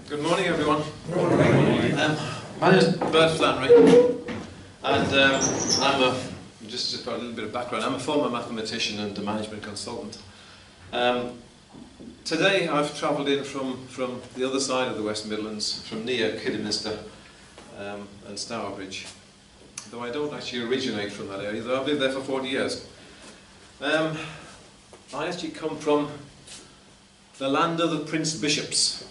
Good morning, everyone. Good morning. My name is Burt Flannery, and just for a little bit of background, I'm a former mathematician and a management consultant. Today I've travelled in from the other side of the West Midlands, from near Kidderminster and Stourbridge, though I don't actually originate from that area, though I've lived there for 40 years. I actually come from the land of the Prince Bishops.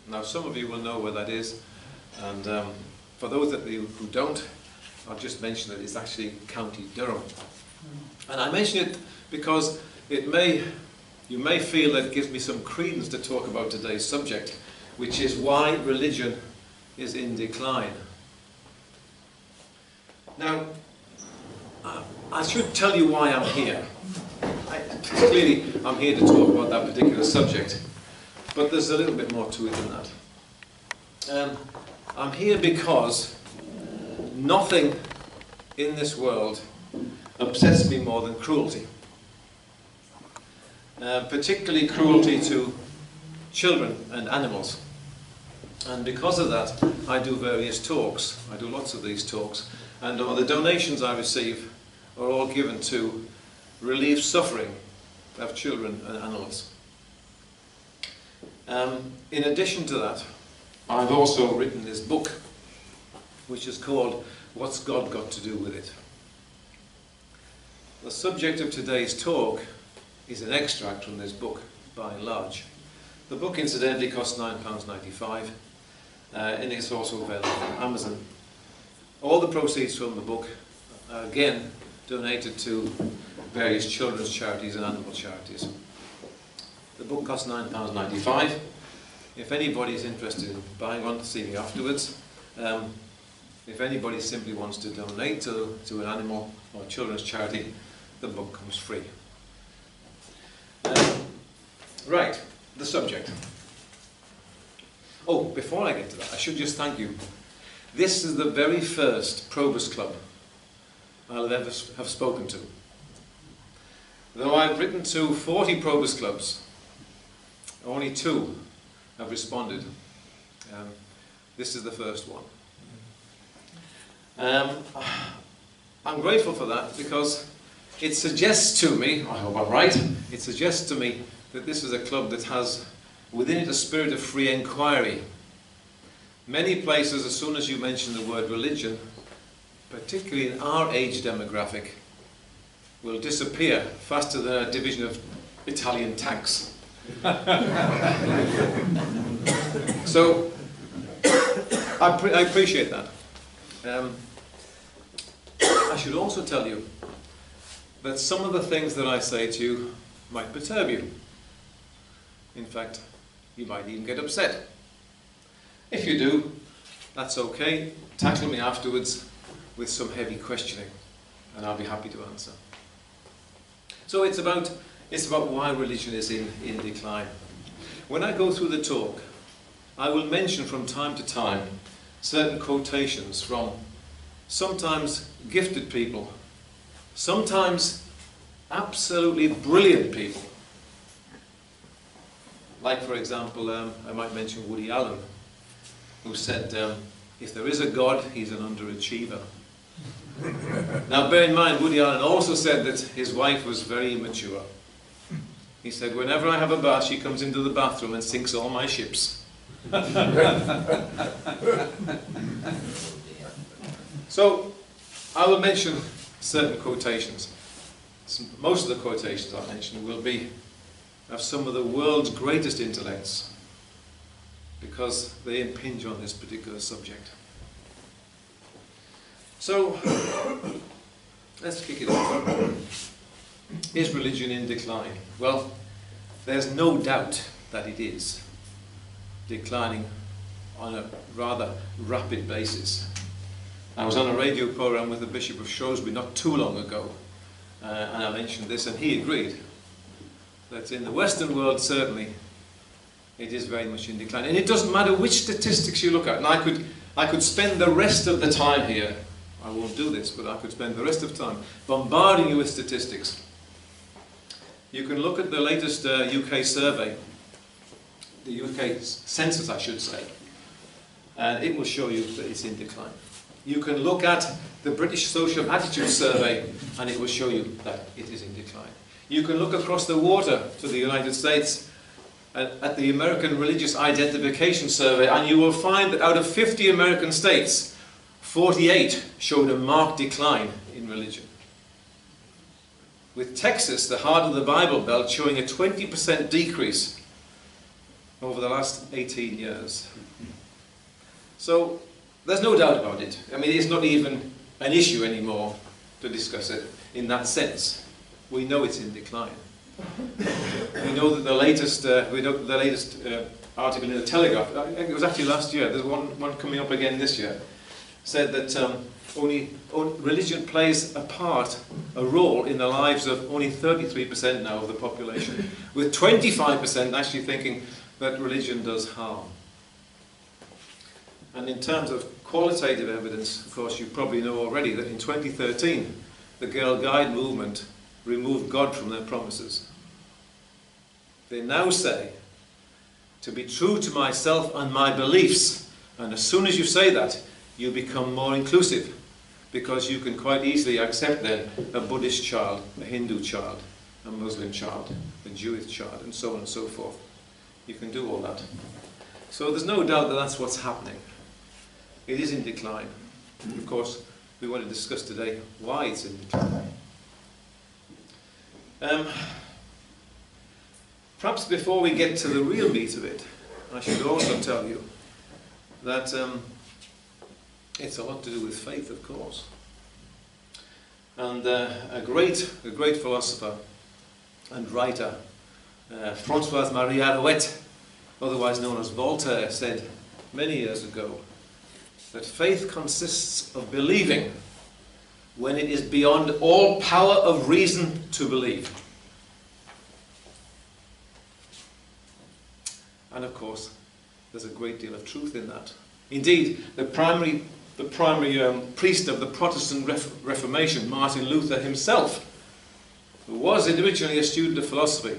Now, some of you will know where that is, and for those of you who don't, I'll just mention that it's actually County Durham. And I mention it because you may feel that it gives me some credence to talk about today's subject, which is why religion is in decline. Now, I should tell you why I'm here. Clearly, I'm here to talk about that particular subject. But there's a little bit more to it than that. I'm here because nothing in this world upsets me more than cruelty. Particularly cruelty to children and animals. And because of that, I do various talks. I do lots of these talks. And all the donations I receive are all given to relieve suffering of children and animals. In addition to that, I've also written this book, which is called What's God Got to Do with It? The subject of today's talk is an extract from this book, by and large. The book, incidentally, costs £9.95, and it's also available on Amazon. All the proceeds from the book are again donated to various children's charities and animal charities. The book costs £9.95. If anybody is interested in buying one, see me afterwards. If anybody simply wants to donate to an animal or children's charity, the book comes free. Right, the subject. Oh, before I get to that, I should just thank you. This is the very first Probus Club I'll ever have spoken to. Though I've written to 40 Probus Clubs, only 2 have responded. This is the first one. I'm grateful for that because it suggests to me, I hope I'm right, it suggests to me that this is a club that has within it a spirit of free inquiry. Many places, as soon as you mention the word religion, particularly in our age demographic, will disappear faster than a division of Italian tanks. So, I appreciate that. I should also tell you that some of the things that I say to you might perturb you. In fact, you might even get upset. If you do, that's okay. Tackle me afterwards with some heavy questioning, and I'll be happy to answer. So it's about why religion is in decline. When I go through the talk, I will mention from time to time certain quotations from sometimes gifted people, sometimes absolutely brilliant people. Like, for example, I might mention Woody Allen, who said, if there is a God, he's an underachiever. Now, bear in mind, Woody Allen also said that his wife was very immature. He said, whenever I have a bath, she comes into the bathroom and sinks all my ships. So, I will mention certain quotations. Most of the quotations I mention will be of some of the world's greatest intellects, because they impinge on this particular subject. So, let's kick it off. Is religion in decline? Well, there's no doubt that it is declining on a rather rapid basis. I was on a radio program with the Bishop of Shrewsbury not too long ago, and I mentioned this, and he agreed that in the Western world, certainly, it is very much in decline. And it doesn't matter which statistics you look at. And I could spend the rest of the time here, I won't do this, but I could spend the rest of the time bombarding you with statistics. You can look at the latest UK survey the UK census, I should say, and it will show you that it's in decline. You can look at the British Social Attitude Survey, and it will show you that it is in decline. You can look across the water to the United States at the American Religious Identification Survey, and you will find that out of 50 American states, 48 showed a marked decline in religion. With Texas, the heart of the Bible Belt, showing a 20% decrease over the last 18 years. So, there's no doubt about it. I mean, it's not even an issue anymore to discuss it in that sense. We know it's in decline. We know that the latest article in the Telegraph, I think it was actually last year, there's one coming up again this year, said that only religion plays a role in the lives of only 33% now of the population, with 25% actually thinking that religion does harm. And in terms of qualitative evidence, of course, you probably know already that in 2013, the Girl Guide movement removed God from their promises. They now say, to be true to myself and my beliefs, and as soon as you say that, you become more inclusive, because you can quite easily accept then a Buddhist child, a Hindu child, a Muslim child, a Jewish child, and so on and so forth. You can do all that. So there's no doubt that that's what's happening. It is in decline. Of course, we want to discuss today why it's in decline. Perhaps before we get to the real meat of it, I should also tell you that it's a lot to do with faith, of course. And a great philosopher and writer, François-Marie Arouet, otherwise known as Voltaire, said many years ago that faith consists of believing when it is beyond all power of reason to believe. And of course, there's a great deal of truth in that. Indeed, the primary priest of the Protestant Reformation, Martin Luther himself, who was originally a student of philosophy,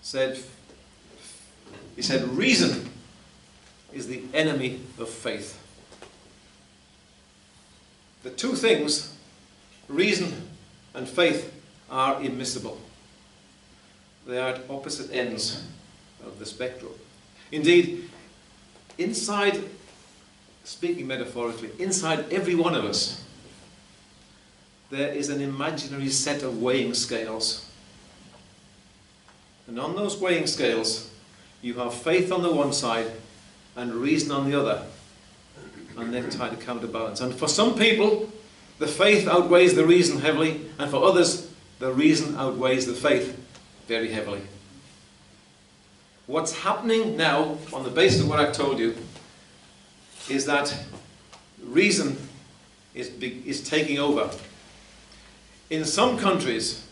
said, reason is the enemy of faith. The two things, reason and faith, are immiscible. They are at opposite ends of the spectrum. Indeed, inside, speaking metaphorically, inside every one of us, there is an imaginary set of weighing scales. And on those weighing scales, you have faith on the one side and reason on the other, and they're trying to counterbalance. And for some people, the faith outweighs the reason heavily, and for others, the reason outweighs the faith very heavily. What's happening now, on the basis of what I've told you, is that reason is taking over. In some countries,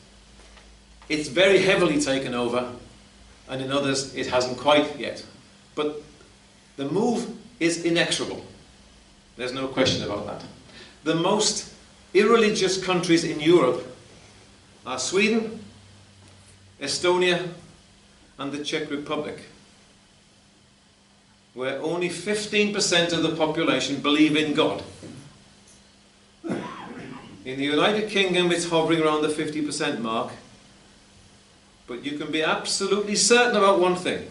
it's very heavily taken over, and in others, it hasn't quite yet. But the move is inexorable. There's no question about that. The most irreligious countries in Europe are Sweden, Estonia, and the Czech Republic, where only 15% of the population believe in God. In the United Kingdom, it's hovering around the 50% mark, but you can be absolutely certain about one thing,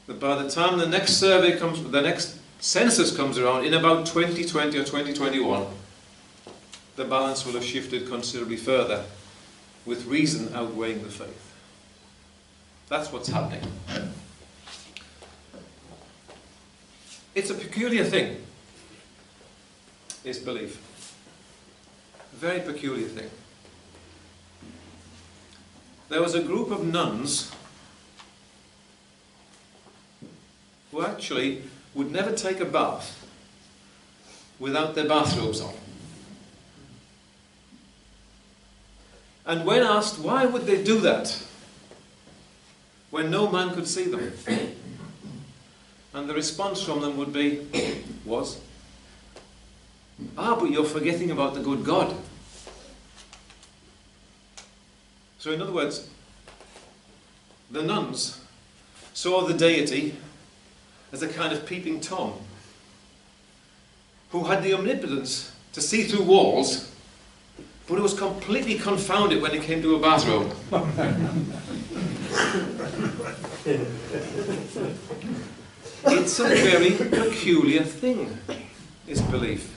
that by the time the next survey comes, the next census comes around, in about 2020 or 2021, the balance will have shifted considerably further, with reason outweighing the faith. That's what's happening. It's a peculiar thing, is belief. A very peculiar thing. There was a group of nuns who actually would never take a bath without their bathrobes on. And when asked why would they do that when no man could see them, and the response from them was, but you're forgetting about the good God. So in other words, the nuns saw the deity as a kind of peeping Tom who had the omnipotence to see through walls, but who was completely confounded when it came to a bathrobe. It's a very peculiar thing, this belief.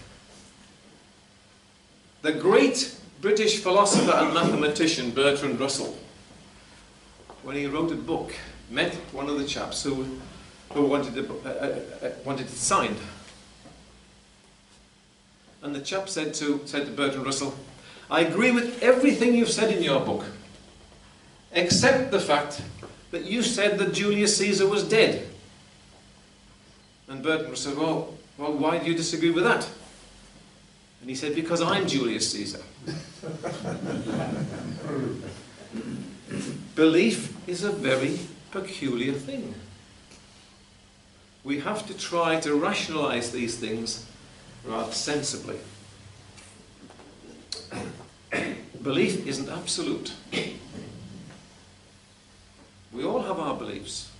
The great British philosopher and mathematician Bertrand Russell, when he wrote a book, met one of the chaps who wanted it signed. And the chap said to Bertrand Russell, "I agree with everything you've said in your book, except the fact that you said that Julius Caesar was dead." And Bertrand said, well, why do you disagree with that? And he said, "Because I'm Julius Caesar." Belief is a very peculiar thing. We have to try to rationalize these things rather sensibly. Belief isn't absolute. We all have our beliefs.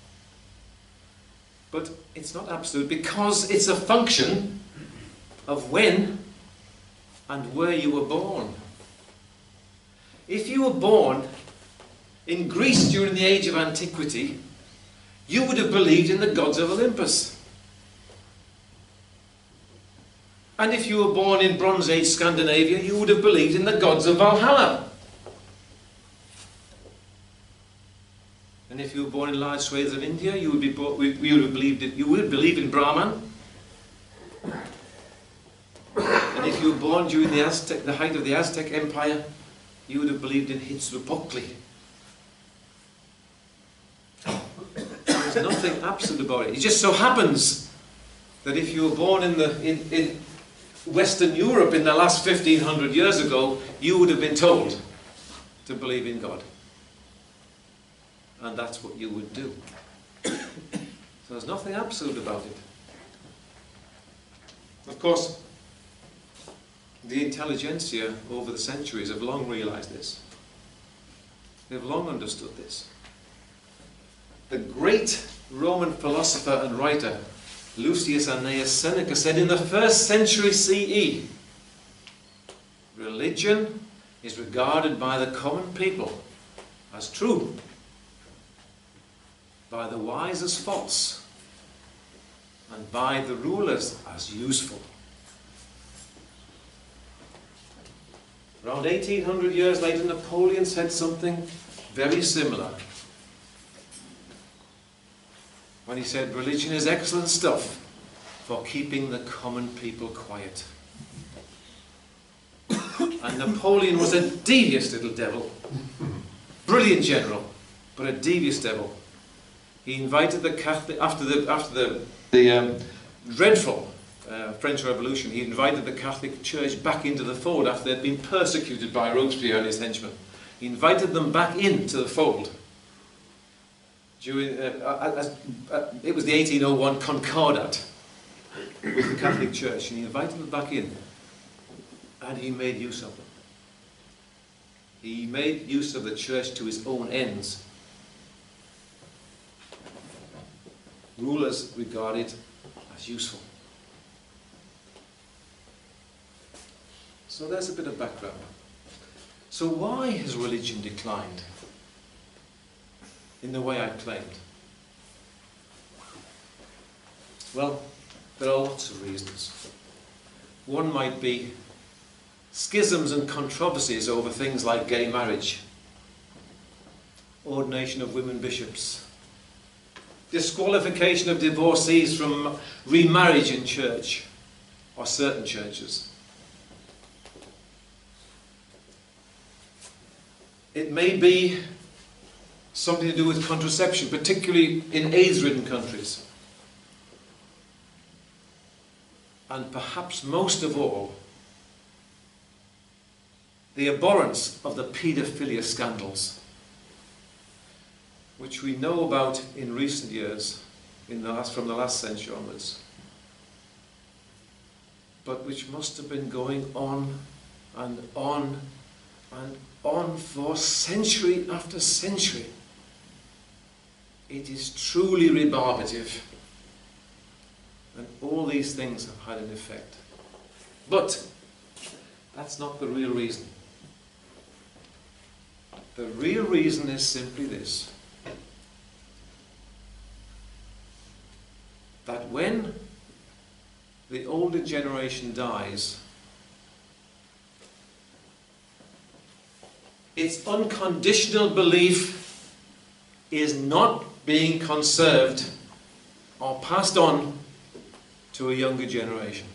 But it's not absolute because it's a function of when and where you were born. If you were born in Greece during the age of antiquity, you would have believed in the gods of Olympus. And if you were born in Bronze Age Scandinavia, you would have believed in the gods of Valhalla. And if you were born in large swathes of India, you would believe in Brahman. And if you were born during the height of the Aztec Empire, you would have believed in Huitzilopochtli. There's nothing absolute about it. It just so happens that if you were born in Western Europe in the last 1500 years ago, you would have been told to believe in God. And that's what you would do. So there's nothing absolute about it. Of course, the intelligentsia over the centuries have long realized this. They've long understood this. The great Roman philosopher and writer Lucius Annaeus Seneca said in the 1st century CE, religion is regarded by the common people as true, by the wise as false, and by the rulers as useful. Around 1800 years later, Napoleon said something very similar when he said, "Religion is excellent stuff for keeping the common people quiet." And Napoleon was a devious little devil, brilliant general, but a devious devil. He invited the Catholic, after the dreadful French Revolution, he invited the Catholic Church back into the fold after they'd been persecuted by Robespierre and his henchmen. He invited them back into the fold. During, it was the 1801 Concordat with the Catholic Church, and he invited them back in, and he made use of them. He made use of the church to his own ends. Rulers regarded as useful. So there's a bit of background. So why has religion declined in the way I claimed? Well, there are lots of reasons. One might be schisms and controversies over things like gay marriage, ordination of women bishops, disqualification of divorcees from remarriage in church, or certain churches. It may be something to do with contraception, particularly in AIDS-ridden countries. And perhaps most of all, the abhorrence of the paedophilia scandals, which we know about in recent years, from the last century onwards, but which must have been going on and on and on for century after century it is truly rebarbative. And all these things have had an effect. But that's not the real reason. The real reason is simply this: that when the older generation dies, its unconditional belief is not being conserved or passed on to a younger generation.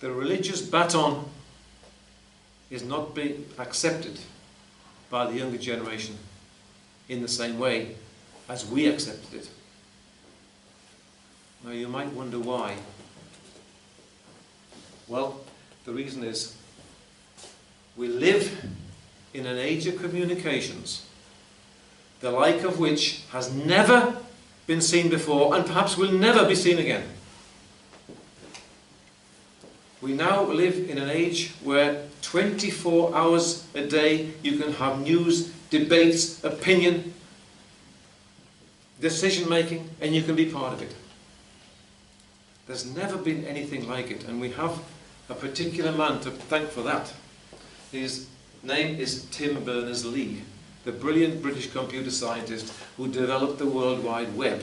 The religious baton is not being accepted by the younger generation in the same way as we accepted it. Now you might wonder why. Well, the reason is we live in an age of communications, the like of which has never been seen before and perhaps will never be seen again. We now live in an age where 24 hours a day you can have news, debates, opinion, decision making, and you can be part of it. There's never been anything like it, and we have a particular man to thank for that. His name is Tim Berners-Lee, the brilliant British computer scientist who developed the World Wide Web.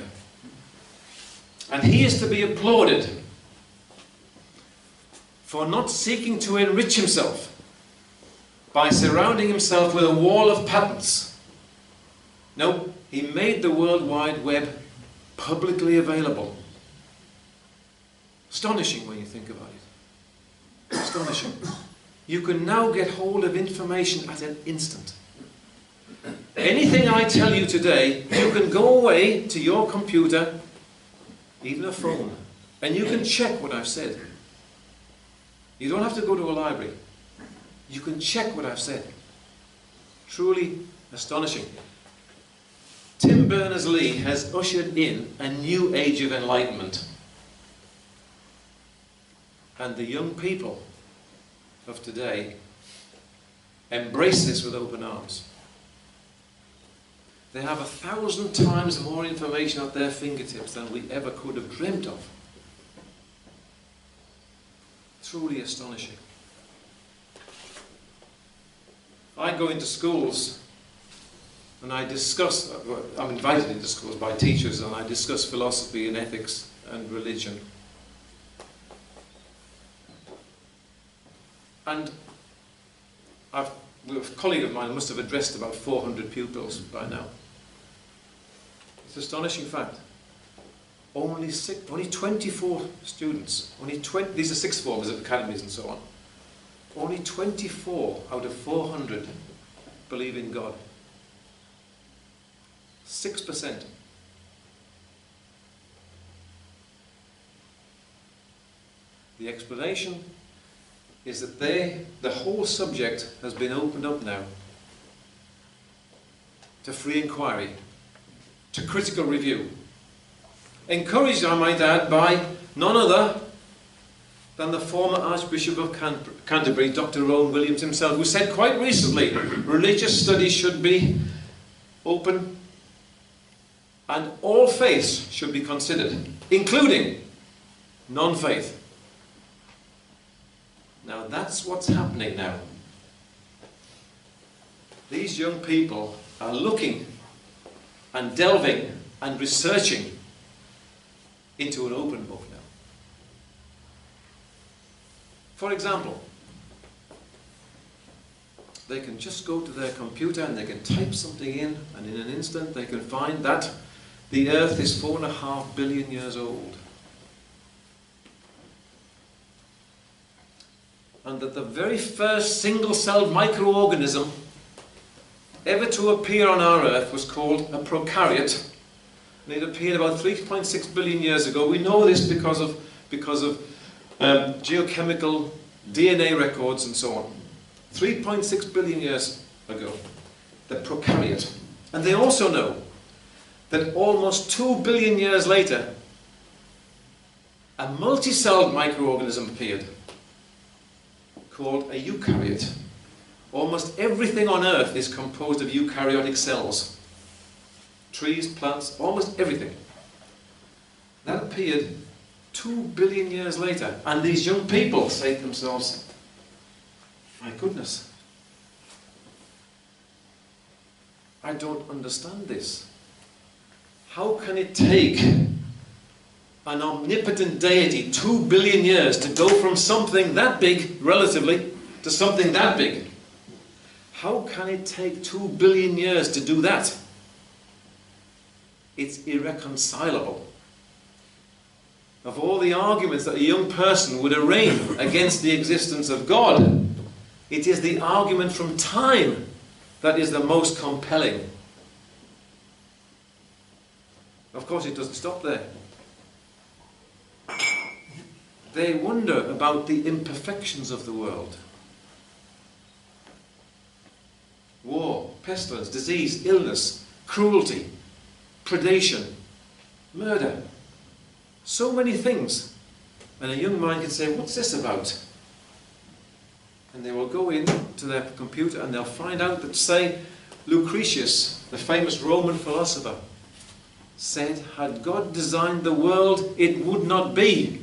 And he is to be applauded for not seeking to enrich himself by surrounding himself with a wall of patents. No, he made the World Wide Web publicly available. Astonishing when you think about it. Astonishing. You can now get hold of information at an instant. Anything I tell you today, you can go away to your computer, even a phone, and you can check what I've said. You don't have to go to a library. You can check what I've said. Truly astonishing. Tim Berners-Lee has ushered in a new age of enlightenment. And the young people of today embrace this with open arms. They have 1,000 times more information at their fingertips than we ever could have dreamt of. Truly astonishing. I go into schools and I discuss, I'm invited into schools by teachers, and I discuss philosophy and ethics and religion. And a colleague of mine must have addressed about 400 pupils by now. It's an astonishing fact. Only 24 students, these are sixth formers at academies and so on, only 24 out of 400 believe in God. 6%. The explanation is that the whole subject has been opened up now to free inquiry, to critical review. Encouraged, I might add, by none other than the former Archbishop of Canterbury, Dr. Rowan Williams himself, who said quite recently, religious studies should be open and all faiths should be considered, including non-faith. Now that's what's happening now. These young people are looking and delving and researching into an open book now. For example, they can just go to their computer and they can type something in, and in an instant they can find that the Earth is 4.5 billion years old. And that the very first single-celled microorganism ever to appear on our Earth was called a prokaryote. And it appeared about 3.6 billion years ago. We know this because of geochemical DNA records and so on. 3.6 billion years ago, the prokaryote. And they also know that almost 2 billion years later, a multi-celled microorganism appeared called a eukaryote. Almost everything on Earth is composed of eukaryotic cells. trees, plants, almost everything. That appeared 2 billion years later. And these young people say to themselves, my goodness, I don't understand this. How can it take an omnipotent deity 2 billion years to go from something that big, relatively, to something that big? How can it take 2 billion years to do that? It's irreconcilable. Of all the arguments that a young person would arraign against the existence of God, it is the argument from time that is the most compelling. Of course, it doesn't stop there. They wonder about the imperfections of the world. War, pestilence, disease, illness, cruelty, predation, murder. So many things. And a young mind can say, what's this about? And they will go in to their computer and they'll find out that, say, Lucretius, the famous Roman philosopher, said, had God designed the world, it would not be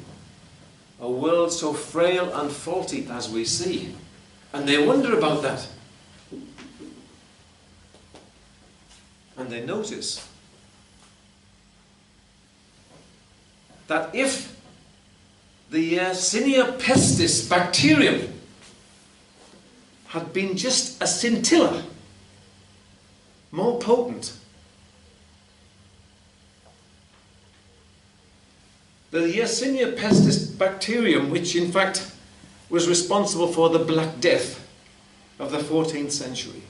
a world so frail and faulty as we see. And they wonder about that. And they notice that if the Yersinia pestis bacterium had been just a scintilla more potent, the Yersinia pestis bacterium, which in fact was responsible for the Black Death of the 14th century,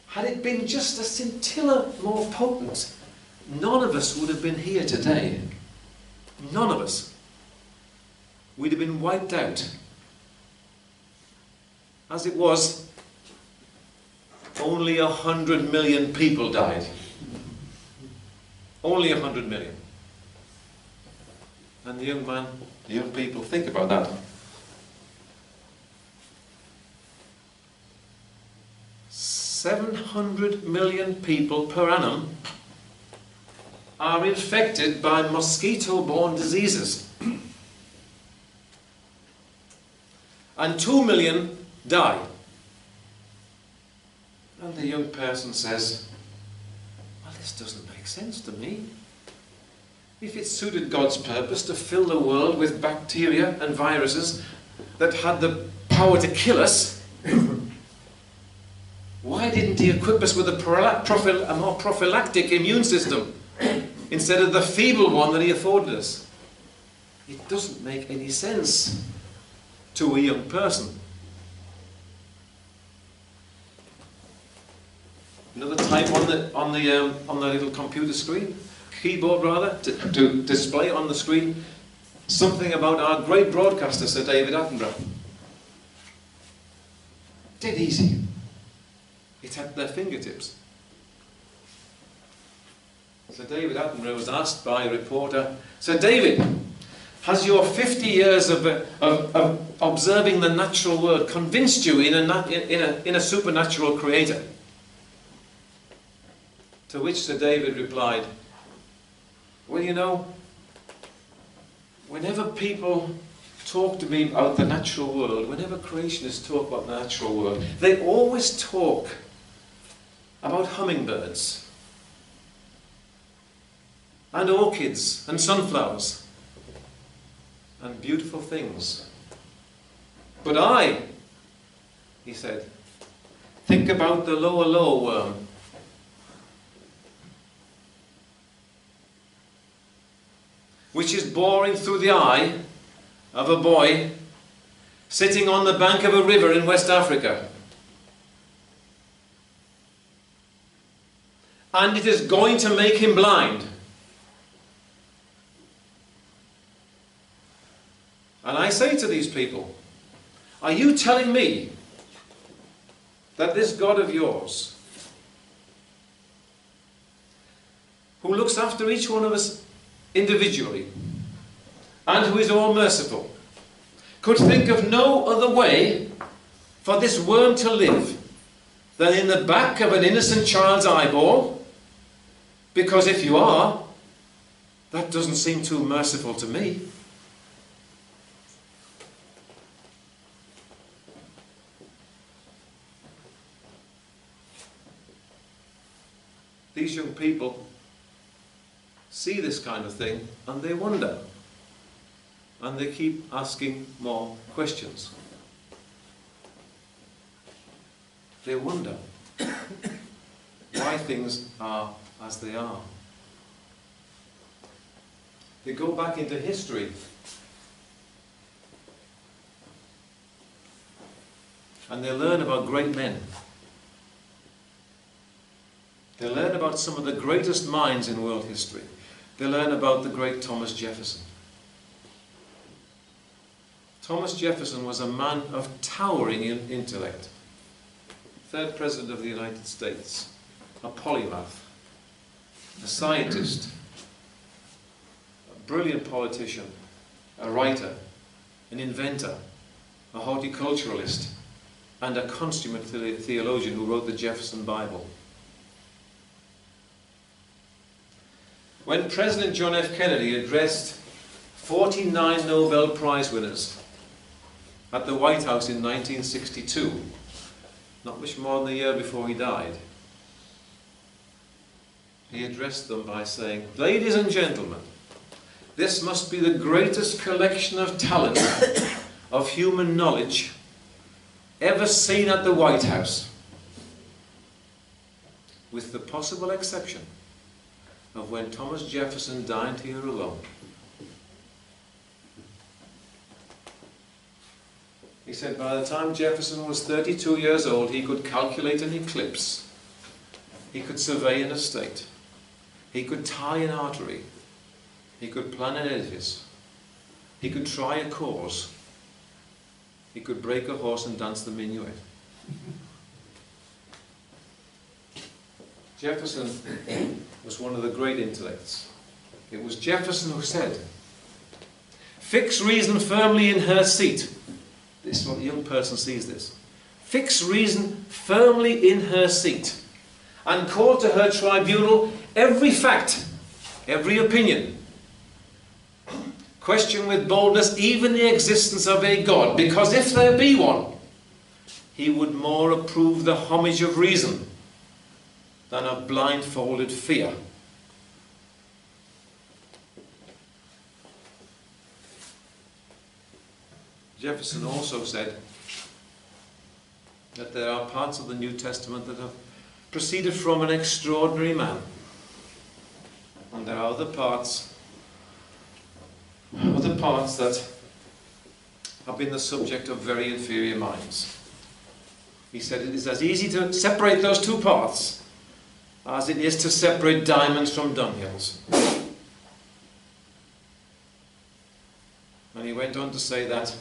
had it been just a scintilla more potent, none of us would have been here today. None of us. We'd have been wiped out. As it was, only 100 million people died. Only 100 million. And the young people think about that. 700 million people per annum are infected by mosquito-borne diseases. And 2 million die. And the young person says, well, this doesn't make sense to me. If it suited God's purpose to fill the world with bacteria and viruses that had the power to kill us, why didn't he equip us with a more prophylactic immune system instead of the feeble one that he afforded us? It doesn't make any sense to a young person. Another type on the little computer screen, keyboard rather, to display on the screen something about our great broadcaster, Sir David Attenborough. Dead easy. It's at their fingertips. Sir David Attenborough was asked by a reporter, Sir David, has your 50 years of observing the natural world convinced you in a supernatural creator? To which Sir David replied, well, you know, whenever people talk to me about the natural world, whenever creationists talk about the natural world, they always talk about hummingbirds and orchids and sunflowers and beautiful things. But I, he said, think about the lower worm. Which is boring through the eye of a boy sitting on the bank of a river in West Africa. And it is going to make him blind. And I say to these people, are you telling me that this God of yours, who looks after each one of us individually, and who is all merciful, could think of no other way for this worm to live than in the back of an innocent child's eyeball, Because if you are, that doesn't seem too merciful to me. These young people see this kind of thing and they wonder. And they keep asking more questions. They wonder why things are as they are. They go back into history and they learn about great men. They learn about some of the greatest minds in world history. They learn about the great Thomas Jefferson. Thomas Jefferson was a man of towering intellect. Third President of the United States, a polymath, a scientist, a brilliant politician, a writer, an inventor, a horticulturalist, and a consummate theologian who wrote the Jefferson Bible. When President John F. Kennedy addressed 49 Nobel Prize winners at the White House in 1962, not much more than a year before he died, he addressed them by saying, "Ladies and gentlemen, this must be the greatest collection of talent, of human knowledge, ever seen at the White House, with the possible exception of when Thomas Jefferson dined here alone." He said by the time Jefferson was 32 years old, he could calculate an eclipse, he could survey an estate, he could tie an artery, he could plan an edifice, he could try a cause, he could break a horse and dance the minuet. Jefferson was one of the great intellects. It was Jefferson who said, "Fix reason firmly in her seat." This is what the young person sees this. "Fix reason firmly in her seat, and call to her tribunal every fact, every opinion. Question with boldness even the existence of a God, because if there be one, he would more approve the homage of reason than of blindfolded fear." Jefferson also said that there are parts of the New Testament that have proceeded from an extraordinary man, and there are other parts that have been the subject of very inferior minds. He said it is as easy to separate those two paths as it is to separate diamonds from dunghills. And he went on to say that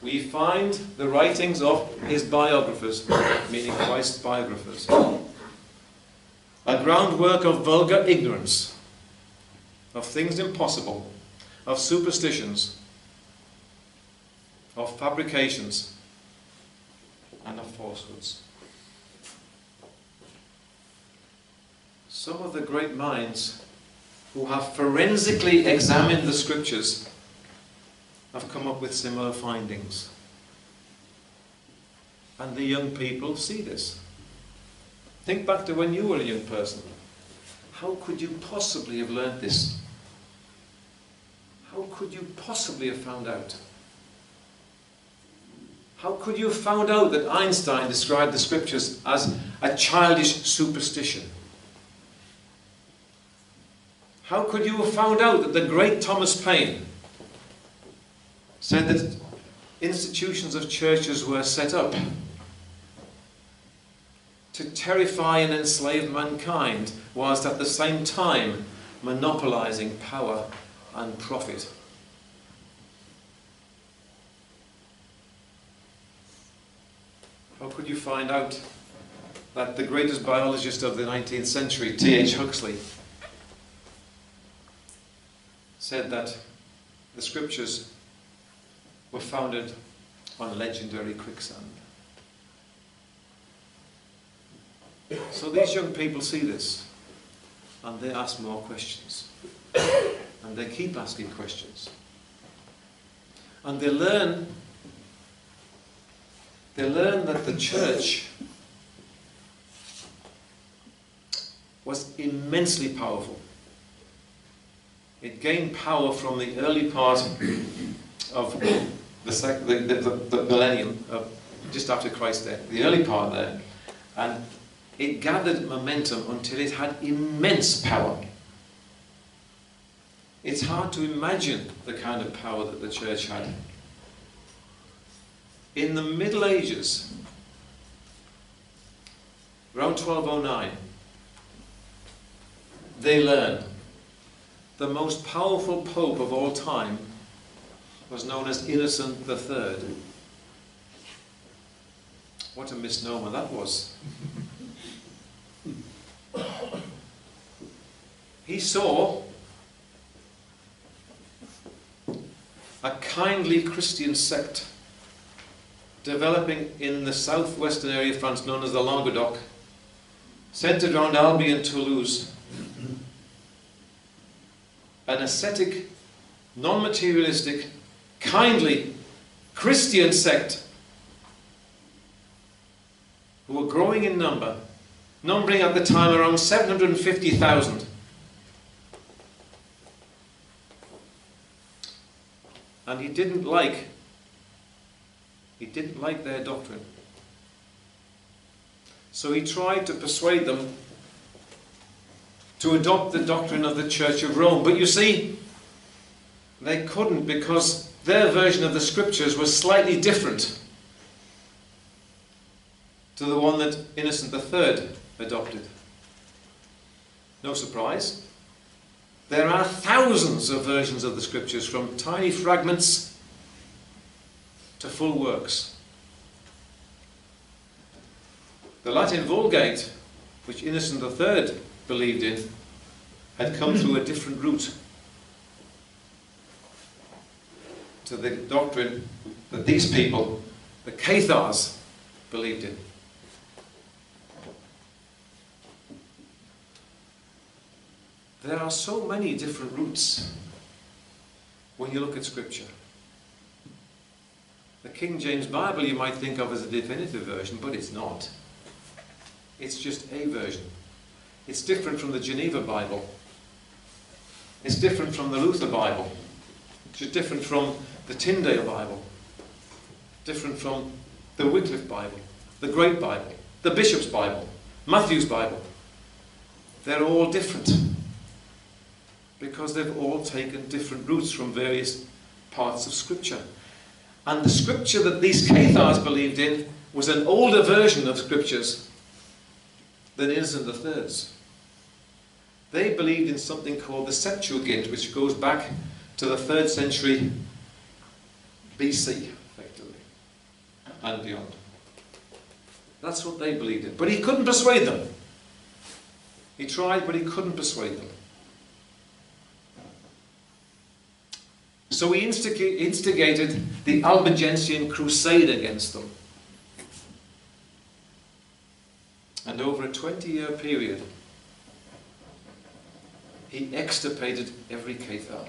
we find the writings of his biographers, meaning Christ's biographers, a groundwork of vulgar ignorance, of things impossible, of superstitions, of fabrications, and of falsehoods. Some of the great minds who have forensically examined the scriptures have come up with similar findings. And the young people see this. Think back to when you were a young person. How could you possibly have learned this? How could you possibly have found out? How could you have found out that Einstein described the scriptures as a childish superstition? How could you have found out that the great Thomas Paine said that institutions of churches were set up to terrify and enslave mankind, whilst at the same time monopolizing power and profit? How could you find out that the greatest biologist of the 19th century, T.H. Huxley, said that the scriptures were founded on legendary quicksand? So these young people see this. And they ask more questions. And they keep asking questions. And they learn that the church was immensely powerful. It gained power from the early part of the millennium, just after Christ's death, the early part there, and it gathered momentum until it had immense power. It's hard to imagine the kind of power that the church had. In the Middle Ages, around 1209, they learn the most powerful pope of all time was known as Innocent III. What a misnomer that was. He saw a kindly Christian sect developing in the southwestern area of France known as the Languedoc, centered around Albi and Toulouse. An ascetic, non-materialistic, kindly Christian sect who were growing in number, numbering at the time around 750,000. And he didn't like their doctrine. So he tried to persuade them to adopt the doctrine of the Church of Rome. But you see, they couldn't, because their version of the scriptures was slightly different to the one that Innocent III adopted. No surprise. There are thousands of versions of the scriptures, from tiny fragments to full works. The Latin Vulgate, which Innocent III believed in, had come through a different route to the doctrine that these people, the Cathars, believed in. There are so many different routes when you look at Scripture. The King James Bible you might think of as a definitive version, but it's not. It's just a version. It's different from the Geneva Bible. It's different from the Luther Bible. It's different from the Tyndale Bible. Different from the Wycliffe Bible, the Great Bible, the Bishop's Bible, Matthew's Bible. They're all different because they've all taken different routes from various parts of Scripture. And the Scripture that these Cathars believed in was an older version of Scriptures than Innocent III's. They believed in something called the Septuagint, which goes back to the 3rd century BC, effectively, and beyond. That's what they believed in. But he couldn't persuade them. He tried, but he couldn't persuade them. So he instigated the Albigensian crusade against them. And over a 20-year period, he extirpated every Cathar.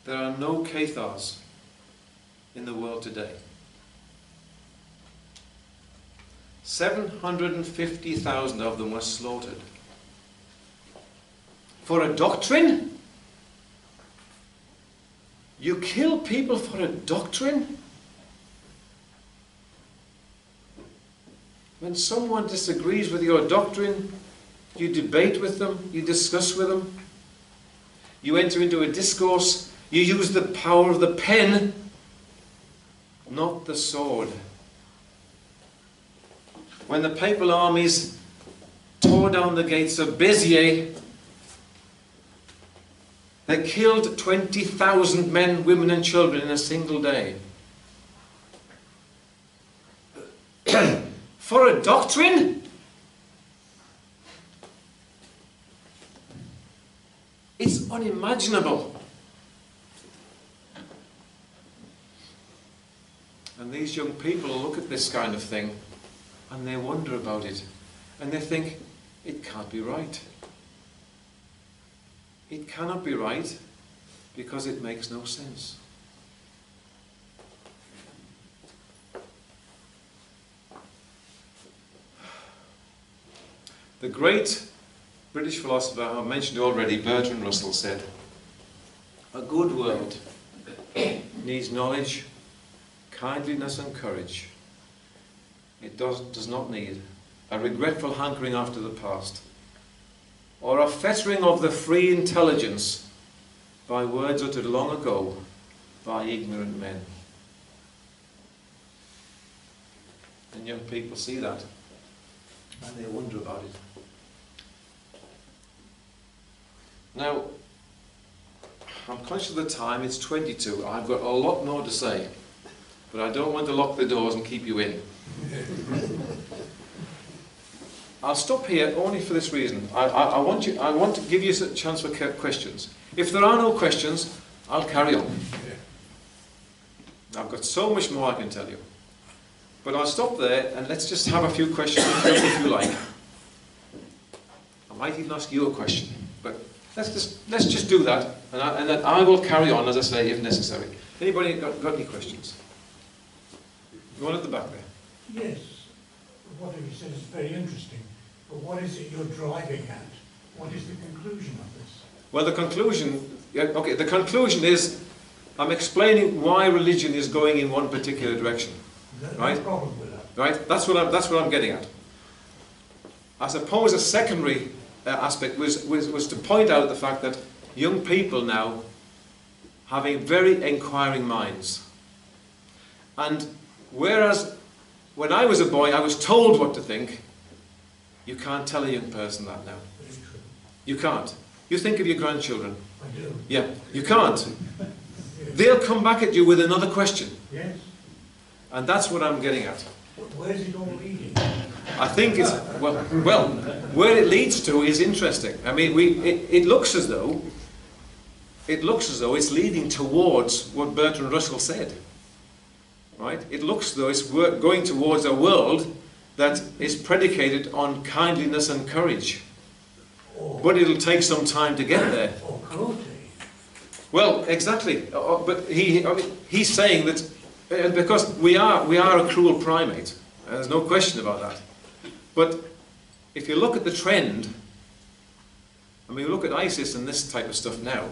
There are no Cathars in the world today. 750,000 of them were slaughtered. For a doctrine? You kill people for a doctrine? When someone disagrees with your doctrine, you debate with them, you discuss with them, you enter into a discourse, you use the power of the pen, not the sword. When the papal armies tore down the gates of Béziers, they killed 20,000 men, women and children in a single day. For a doctrine? It's unimaginable. And these young people look at this kind of thing and they wonder about it. And they think, it can't be right. It cannot be right because it makes no sense. The great British philosopher I mentioned already, Bertrand Russell, said, "A good world needs knowledge, kindliness and courage. It does not need a regretful hankering after the past, or a fettering of the free intelligence by words uttered long ago by ignorant men." And young people see that, and they wonder about it. Now, I'm conscious of the time, it's 22. I've got a lot more to say, but I don't want to lock the doors and keep you in. I'll stop here only for this reason. I want to give you a chance for questions. If there are no questions, I'll carry on. I've got so much more I can tell you. But I'll stop there and let's just have a few questions if you like. I might even ask you a question, but let's just do that, and then I will carry on, as I say, if necessary. Anybody got any questions? The one at the back there. Yes. What you said is very interesting. But what is it you're driving at? What is the conclusion of this? Well, the conclusion, the conclusion is I'm explaining why religion is going in one particular direction. No problem with that. Right? That's what I'm getting at. I suppose a secondary aspect was to point out the fact that young people now having very inquiring minds. And whereas when I was a boy I was told what to think, you can't tell a young person that now. Very true. You can't. You think of your grandchildren. I do. Yeah, you can't. Yes. They'll come back at you with another question. Yes. And that's what I'm getting at. But where's it all leading? I think it's, well, where it leads to is interesting. I mean, it looks as though it's leading towards what Bertrand Russell said. Right? It looks as though it's going towards a world that is predicated on kindliness and courage. But it'll take some time to get there. Or cruelty. Well, exactly. But he's saying that because we are a cruel primate. There's no question about that. But if you look at the trend, I mean, look at ISIS and this type of stuff now,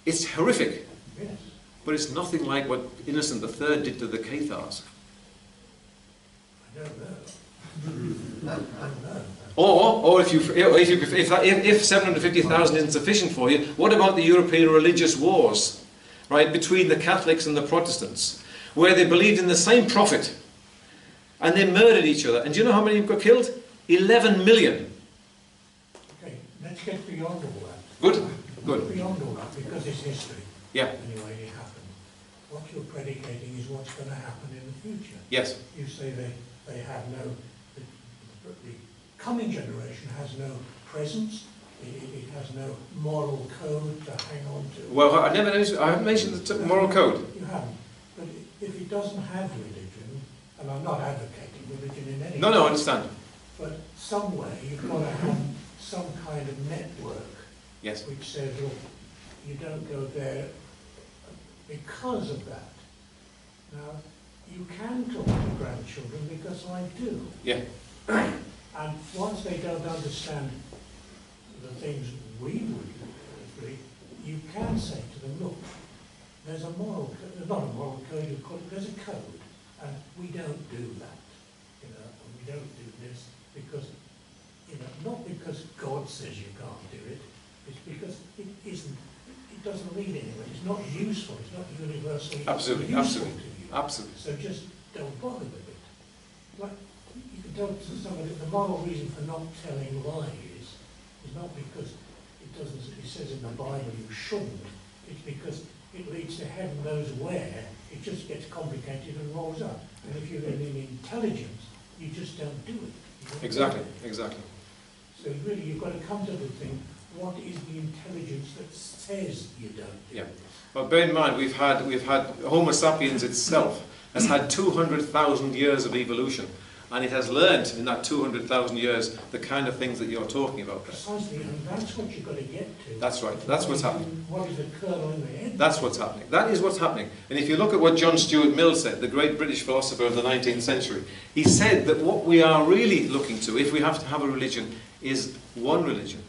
it's horrific. Yes. But it's nothing like what Innocent III did to the Cathars. I don't know. I don't know. Or if 750,000 isn't sufficient for you, what about the European religious wars, right, between the Catholics and the Protestants, where they believed in the same prophet, and they murdered each other? And do you know how many got killed? 11 million. Okay, let's get beyond all that. Good, good. Beyond all that, because it's history. Yeah. Anyway, it happened. What you're predicating is what's going to happen in the future. Yes. You say they have no, the coming generation has no presence, it has no moral code to hang on to. Well, I haven't mentioned the moral code. You haven't. But if it doesn't have religion, and I'm not advocating religion in any way. No, I understand. But somewhere you've got to have some kind of network. Yes. Which says, look, you don't go there because of that. Now, you can talk to grandchildren because I do. Yeah. And once they don't understand the things we would agree, you can say to them, look, there's a moral code, not a moral code, you call it, there's a code, and we don't do that, and we don't do this because, not because God says you can't do it, it's because it doesn't lead anywhere, it's not useful, it's not universally useful to you. Absolutely. So just don't bother with it. Like, you can tell somebody the moral reason for not telling lies is not because it says in the Bible you shouldn't, it's because it leads to heaven knows where, it just gets complicated and rolls up. And if you're in intelligence, you just don't do it. Exactly, exactly. So really you've got to come to the thing, what is the intelligence that says you don't do it? Well, bear in mind, we've had Homo sapiens itself has had 200,000 years of evolution. And it has learned in that 200,000 years the kind of things that you're talking about there. Precisely, and that's what you've got to get to. That's right. That's what's happening. What is the kernel in the head? That's what's happening. That is what's happening. And if you look at what John Stuart Mill said, the great British philosopher of the 19th century, he said that what we are really looking to, if we have to have a religion, is one religion.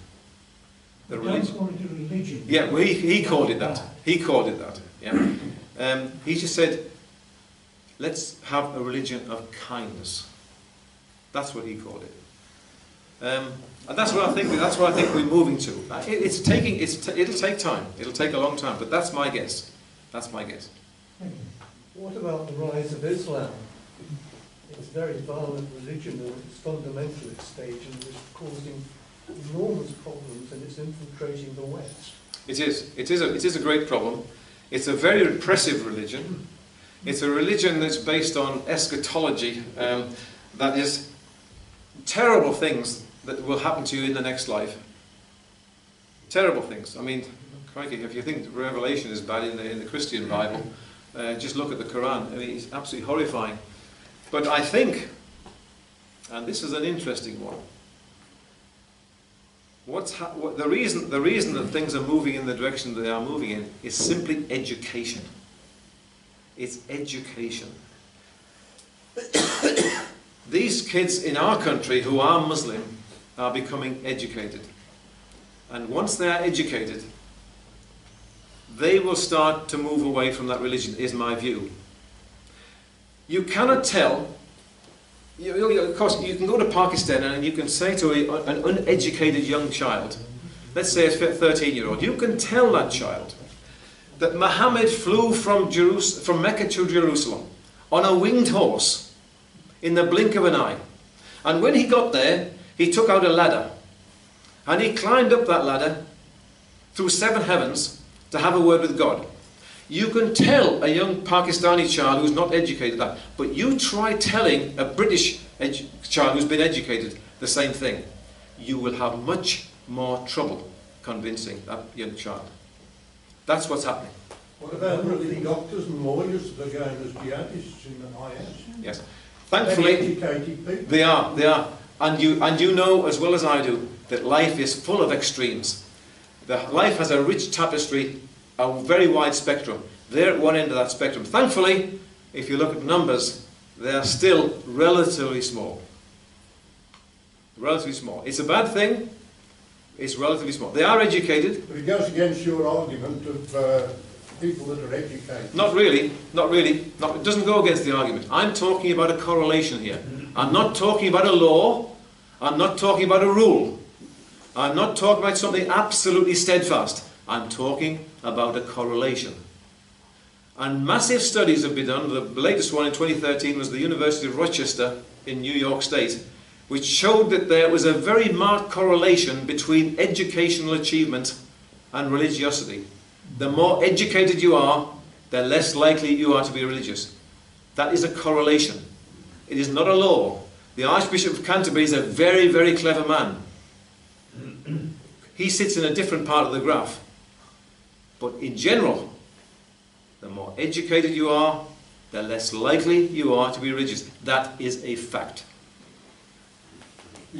The religion. Don't call it a religion. Yeah, well, he called it that. He called it that. Yeah. He just said, let's have a religion of kindness. That's what he called it. And that's what I think. That's what I think we're moving to. It'll take time. It'll take a long time. But that's my guess. That's my guess. What about the rise of Islam? It's a very violent religion at its fundamentalist stage and is causing enormous problems, and it's infiltrating the West. It is. It is a great problem. It's a very repressive religion. It's a religion that's based on eschatology. That is terrible things that will happen to you in the next life. Terrible things. I mean, crikey, if you think Revelation is bad in the Christian Bible, just look at the Quran. I mean, it's absolutely horrifying. But I think, and this is an interesting one, the reason that things are moving in the direction that they are moving in is simply education. It's education. These kids in our country who are Muslim are becoming educated. And once they are educated, they will start to move away from that religion, is my view. You cannot tell. Of course, you can go to Pakistan and you can say to an uneducated young child, let's say a 13-year-old, you can tell that child that Muhammad flew from Mecca to Jerusalem on a winged horse in the blink of an eye. And when he got there, he took out a ladder. And he climbed up that ladder through 7 heavens to have a word with God. You can tell a young Pakistani child who's not educated that. But you try telling a British child who's been educated the same thing. You will have much more trouble convincing that young child. That's what's happening. What about the doctors and lawyers that are going as jihadists in the IS? Yes. Thankfully, they are. And you know as well as I do that life is full of extremes. Life has a rich tapestry, a very wide spectrum. They're at one end of that spectrum. Thankfully, if you look at numbers, they are still relatively small. Relatively small. It's a bad thing. It's relatively small. They are educated. But it goes against your argument of people that are educated. Not really. Not really. It doesn't go against the argument. I'm talking about a correlation here. I'm not talking about a law. I'm not talking about a rule. I'm not talking about something absolutely steadfast. I'm talking about a correlation. And massive studies have been done. The latest one in 2013 was the University of Rochester in New York State, which showed that there was a very marked correlation between educational achievement and religiosity. The more educated you are, the less likely you are to be religious. That is a correlation. It is not a law. The Archbishop of Canterbury is a very, very clever man. He sits in a different part of the graph. But in general, the more educated you are, the less likely you are to be religious. That is a fact.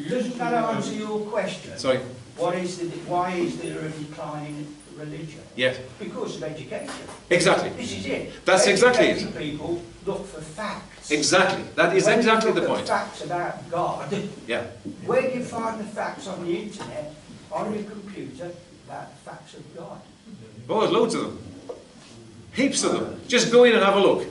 Doesn't that answer your question? Sorry? Why is there a decline in religion? Yes. Because of education. Exactly. This is it. That's exactly it. Educated people look for facts. Exactly. That is exactly the point. Facts about God. Yeah. Where do you find the facts on the internet, on your computer, about the facts of God? Oh, there's loads of them. Heaps of them. Just go in and have a look.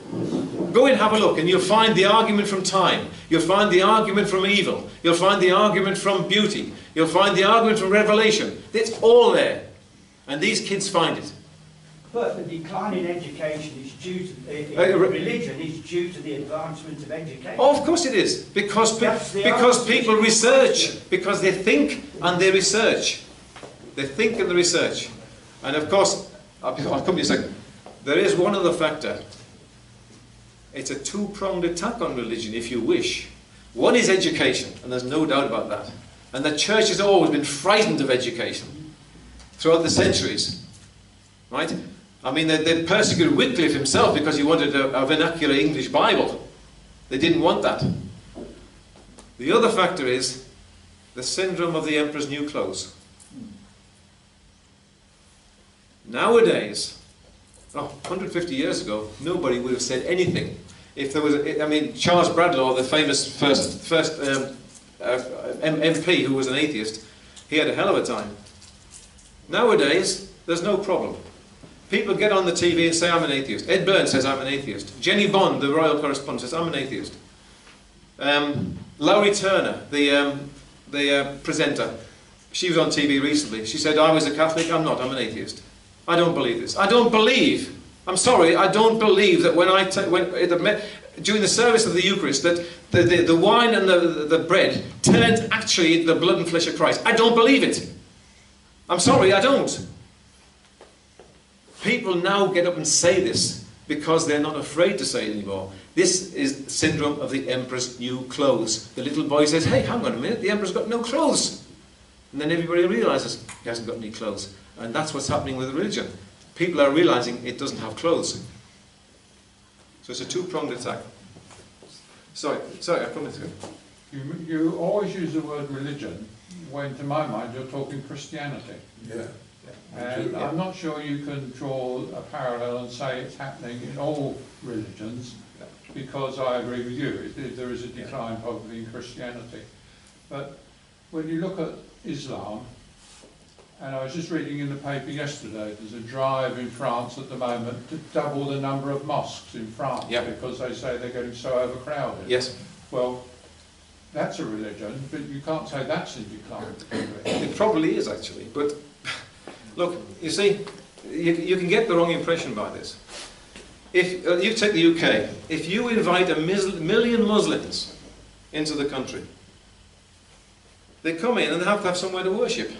Go in and have a look and you'll find the argument from time. You'll find the argument from evil. You'll find the argument from beauty. You'll find the argument from revelation. It's all there. And these kids find it. But the decline in education is due to, religion is due to the advancement of education. Oh, of course it is. Because people research. Because they think and they research. They think and they research. And of course, I'll come to you a second. There is one other factor. It's a two-pronged attack on religion, if you wish. One is education, and there's no doubt about that. And the church has always been frightened of education throughout the centuries. Right? I mean, they persecuted Wycliffe himself because he wanted a vernacular English Bible. They didn't want that. The other factor is the syndrome of the emperor's new clothes. Nowadays, 150 years ago, nobody would have said anything. If there was, Charles Bradlaugh, the famous first MP who was an atheist, he had a hell of a time. Nowadays, there's no problem. People get on the TV and say, I'm an atheist. Ed Byrne says, I'm an atheist. Jenny Bond, the royal correspondent, says, I'm an atheist. Lowry Turner, the presenter, she was on TV recently. She said, I was a Catholic. I'm not. I'm an atheist. I don't believe this. I don't believe. I'm sorry. I don't believe that during the service of the Eucharist, that the wine and the bread turned actually the blood and flesh of Christ. I don't believe it. I'm sorry. I don't. People now get up and say this because they're not afraid to say it anymore. This is the syndrome of the emperor's new clothes. The little boy says, hey, hang on a minute, the emperor's got no clothes. And then everybody realises he hasn't got any clothes. And that's what's happening with religion. People are realising it doesn't have clothes. So it's a two-pronged attack. Sorry, I promise you. You always use the word religion when, to my mind, you're talking Christianity. Yeah. And I'm not sure you can draw a parallel and say it's happening in all religions, because I agree with you, there is a decline probably in Christianity. But when you look at Islam, and I was just reading in the paper yesterday, there's a drive in France at the moment to double the number of mosques in France, because they say they're getting so overcrowded. Yes. Well, that's a religion, but you can't say that's in decline. It probably is, actually. But look, you see, you can get the wrong impression by this. If you take the UK, if you invite a million Muslims into the country, they come in and they have to have somewhere to worship.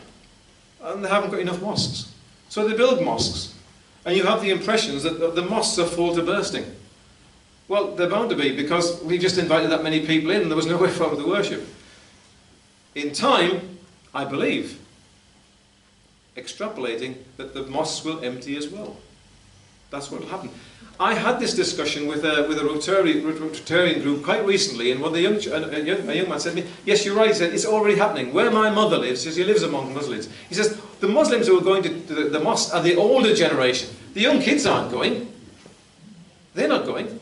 And they haven't got enough mosques. So they build mosques. And you have the impressions that the mosques are full to bursting. Well, they're bound to be, because we just invited that many people in and there was nowhere for them to worship. In time, I believe, extrapolating, that the mosques will empty as well. That's what will happen. I had this discussion with a Rotarian group quite recently, and a young man said to me, yes, you're right, he said, it's already happening. Where my mother lives, he lives among Muslims, he says, the Muslims who are going to the mosque are the older generation. The young kids aren't going. They're not going.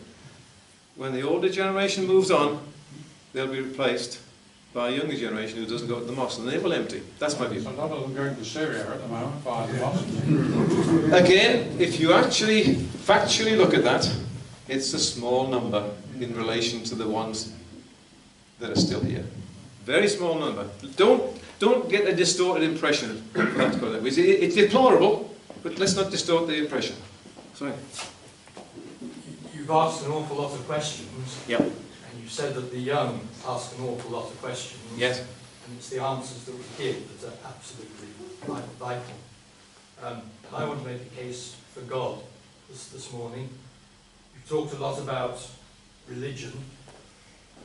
When the older generation moves on, they'll be replaced by a younger generation who doesn't go to the mosque, and they will empty. That's my view. A lot of them going to Syria at the moment, by the mosque. Again, if you actually factually look at that, it's a small number in relation to the ones that are still here. Very small number. Don't get a distorted impression of that. It's deplorable, but let's not distort the impression. Sorry. You've asked an awful lot of questions. Yep. And you've said that the young ask an awful lot of questions. Yes. And it's the answers that we give that are absolutely vital. I want to make a case for God this morning. You've talked a lot about religion.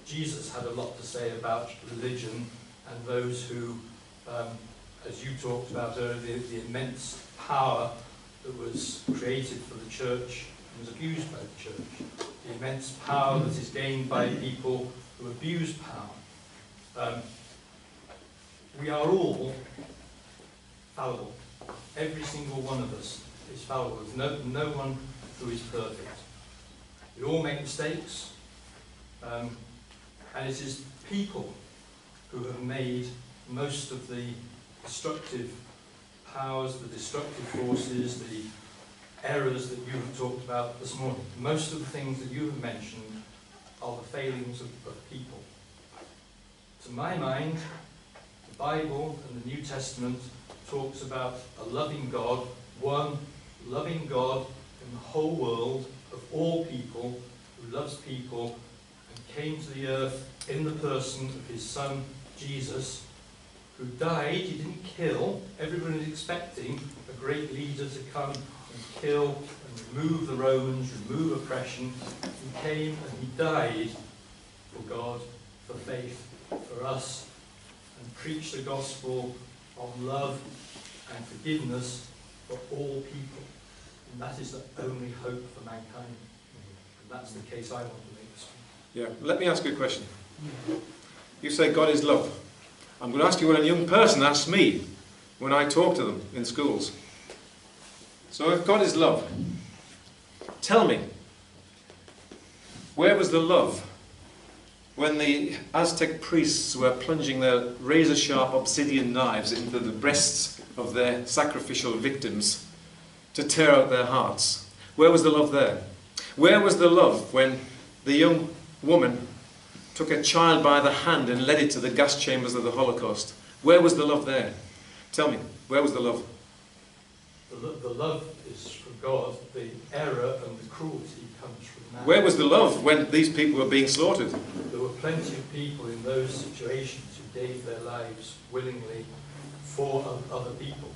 Jesus had a lot to say about religion and those who, as you talked about earlier, the immense power that was created for the church and was abused by the church. The immense power that is gained by people who abuse power. We are all fallible. Every single one of us is fallible. There's no one who is perfect. We all make mistakes. And it is people who have made most of the destructive powers, the destructive forces, the errors that you have talked about this morning. Most of the things that you have mentioned are the failings of people. To my mind, the Bible and the New Testament talks about a loving God, one loving God in the whole world of all people, who loves people and came to the earth in the person of his son Jesus, who died. He didn't kill. Everyone is expecting a great leader to come and kill and remove the Romans, remove oppression. He came and he died for God, for faith, for us, and preached the gospel of love and forgiveness for all people. And that is the only hope for mankind. And that's the case I want to make this week. Yeah. Let me ask you a question. You say God is love. I'm going to ask you what a young person asks me when I talk to them in schools. So if God is love, tell me, where was the love when the Aztec priests were plunging their razor-sharp obsidian knives into the breasts of their sacrificial victims to tear out their hearts? Where was the love there? Where was the love when the young woman took a child by the hand and led it to the gas chambers of the Holocaust? Where was the love there? Tell me, where was the love? The love is from God. The error and the cruelty comes from man. Where was the love when these people were being slaughtered? There were plenty of people in those situations who gave their lives willingly for other people.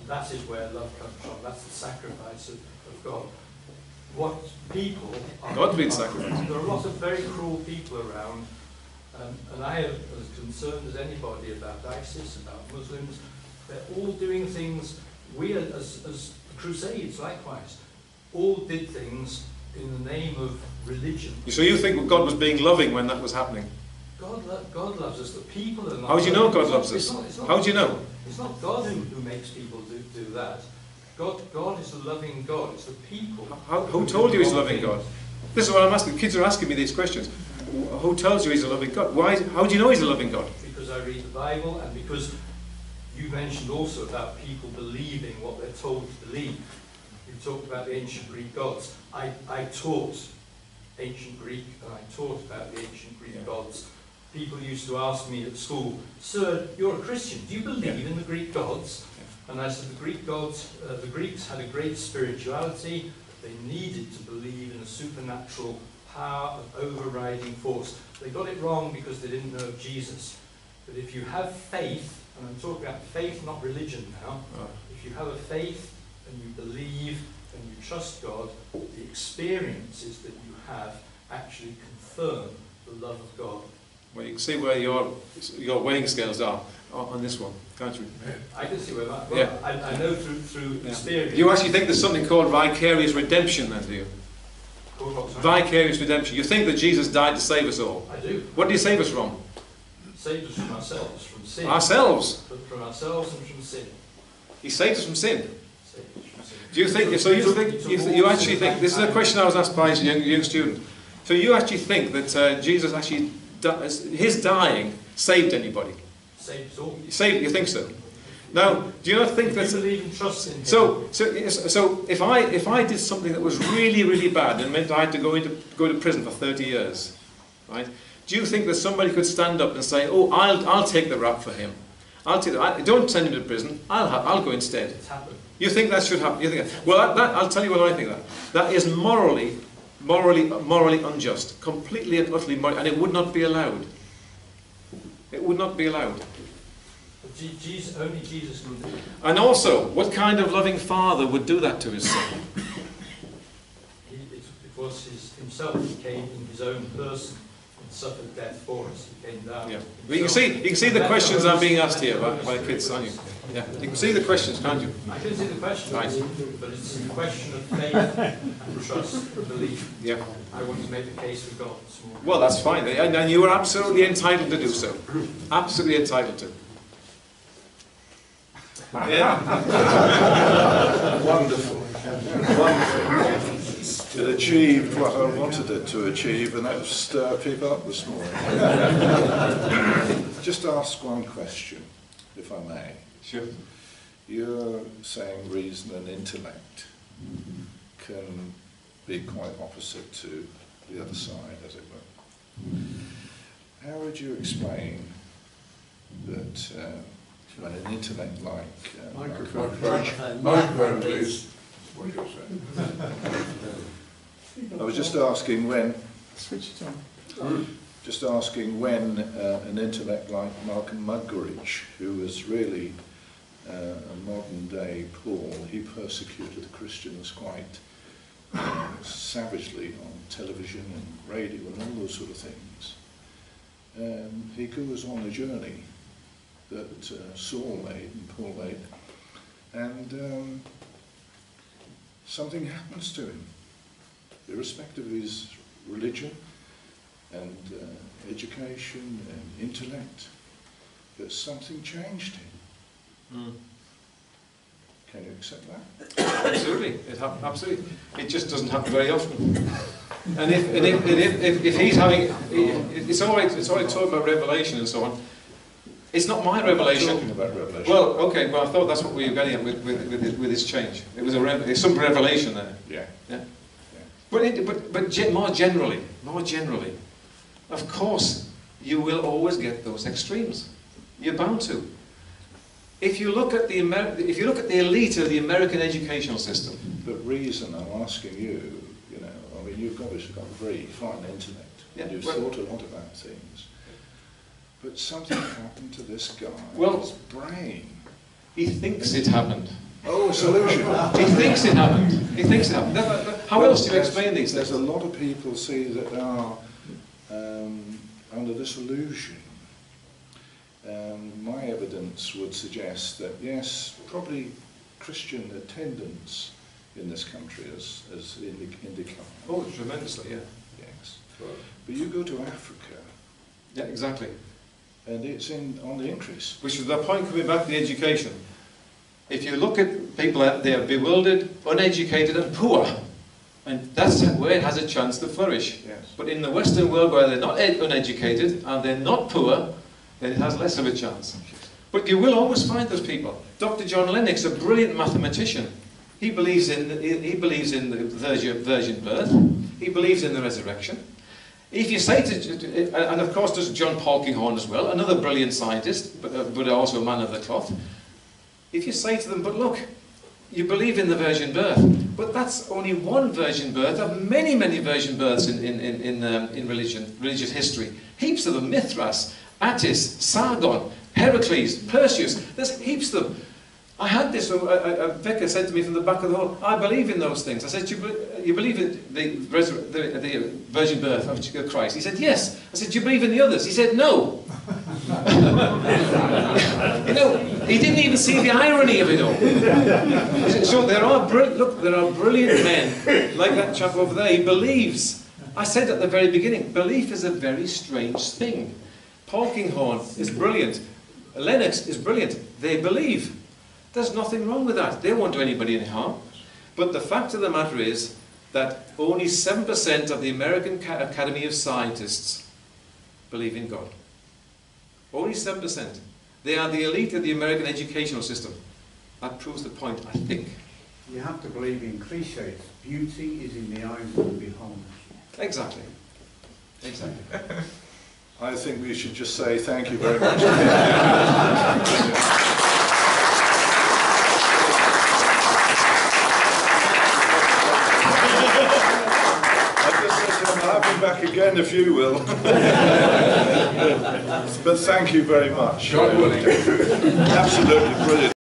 And that is where love comes from. That's the sacrifice of God. What people are... God's been sacrificed. There are a lot of very cruel people around, and I am as concerned as anybody about ISIS, about Muslims. They're all doing things. We, as the Crusades, likewise, all did things in the name of religion. So you think God was being loving when that was happening? God loves us. The people are not... How do you know God loves us? How do you know? It's not God who makes people do that. God is a loving God. It's the people. Who told you he's a loving God? This is what I'm asking. Kids are asking me these questions. Who tells you he's a loving God? How do you know he's a loving God? Because I read the Bible, and because you mentioned also about people believing what they're told to believe. You talked about the ancient Greek gods. I taught ancient Greek, and I taught about the ancient Greek gods. People used to ask me at school, "Sir, you're a Christian. Do you believe in the Greek gods?" And I said, the Greek gods, the Greeks had a great spirituality. They needed to believe in a supernatural power of overriding force. They got it wrong because they didn't know of Jesus. But if you have faith, and I'm talking about faith, not religion now, if you have a faith and you believe and you trust God, the experiences that you have actually confirm the love of God. Well, you can see where your weighing scales are on this one, can't you? I can see where that. Yeah. I know through experience. Do you actually think there's something called vicarious redemption then, do you? Called what, sorry? Vicarious redemption. You think that Jesus died to save us all. I do. What did he save us from? Saved us from ourselves, from sin. Ourselves. From ourselves and from sin. He saved us from sin. Saved us from sin. Do you think? So you actually think? This is a question I was asked by a young student. So you actually think that Jesus actually his dying saved anybody? Saved us all. You think so? Now, do you not think that? You believe and trust in him. So if I did something that was really, really bad and meant I had to go to prison for 30 years, right? Do you think that somebody could stand up and say, "Oh, I'll take the rap for him. Don't send him to prison. I'll go instead." It's happened. You think that should happen? You think that? Well, I'll tell you what I think. That is morally unjust, completely and utterly and it would not be allowed. It would not be allowed. But only Jesus can do it. And also, what kind of loving father would do that to his son? It was himself who came in his own person and suffered death for us. He came down. Yeah. Well, you can see the questions I'm being asked here by kids, aren't you? Yeah. You can see the questions, can't you? I can see the questions, Right. but it's a question of faith and trust and belief. Yeah. I want to make the case for God this morning. Well, that's fine, and you are absolutely entitled to do so. Absolutely entitled to. Yeah. Wonderful. Wonderful. It achieved what I wanted it to achieve, and that was stir people up this morning. Just ask one question, if I may. Sure. You're saying reason and intellect can be quite opposite to the other side, as it were. How would you explain that when an intellect like... Microphone, please. What are you saying? I was just asking when... Switch it on. Just asking when an intellect like Malcolm Muggeridge, who was really a modern-day Paul, he persecuted the Christians quite savagely on television and radio and all those sort of things. He goes on a journey that Saul made and Paul made, and something happens to him, irrespective of his religion. and education and intellect, that something changed him. Mm. Can you accept that? Absolutely, absolutely. It just doesn't happen very often. And if he's having, it's all right talking about revelation and so on. It's not my revelation. I'm not talking about revelation. Well, okay, but I thought that's what we were getting at with his change. It was there's some revelation there. Yeah. Yeah. But more generally, of course, you will always get those extremes. You're bound to. If you look at the elite of the American educational system. But reason, I'm asking you, you know, I mean, you've obviously got a very fine intellect. Yeah, and you've thought a lot about things. But something happened to this guy. Well, his brain. He thinks it happened. Oh, a solution. He thinks it happened. He thinks it happened. How else do you explain these things? There's a lot of people see that are under this illusion. My evidence would suggest that, yes, probably Christian attendance in this country is in decline. Oh, tremendously, yeah. Yes. But you go to Africa, Yeah, exactly. and it's on the increase. Which is the point coming back to the education. If you look at people out there, bewildered, uneducated and poor, and that's where it has a chance to flourish. Yes. But in the Western world where they're not uneducated and they're not poor, then it has less of a chance. But you will always find those people. Dr. John Lennox, a brilliant mathematician, he believes in the virgin birth. He believes in the resurrection. If you say to, and of course there's John Polkinghorne as well, another brilliant scientist, but also a man of the cloth. If you say to them, but look, you believe in the virgin birth, but that's only one virgin birth of many, many virgin births in religious history. Heaps of them: Mithras, Attis, Sargon, Heracles, Perseus. There's heaps of them. I had this, a vicar said to me from the back of the hall, I believe in those things. I said, you believe in the virgin birth of Christ? He said, yes. I said, do you believe in the others? He said, no. You know, he didn't even see the irony of it all. So there are brilliant men, like that chap over there. He believes. I said at the very beginning, belief is a very strange thing. Polkinghorne is brilliant. Lennox is brilliant. They believe. There's nothing wrong with that. They won't do anybody any harm. But the fact of the matter is that only 7% of the American Academy of Scientists believe in God. Only 7%. They are the elite of the American educational system. That proves the point, I think. You have to believe in cliches. Beauty is in the eyes of the beholder. Exactly. Exactly. I think we should just say thank you very much. I'll be back again if you will. But thank you very much. God willing. Absolutely brilliant.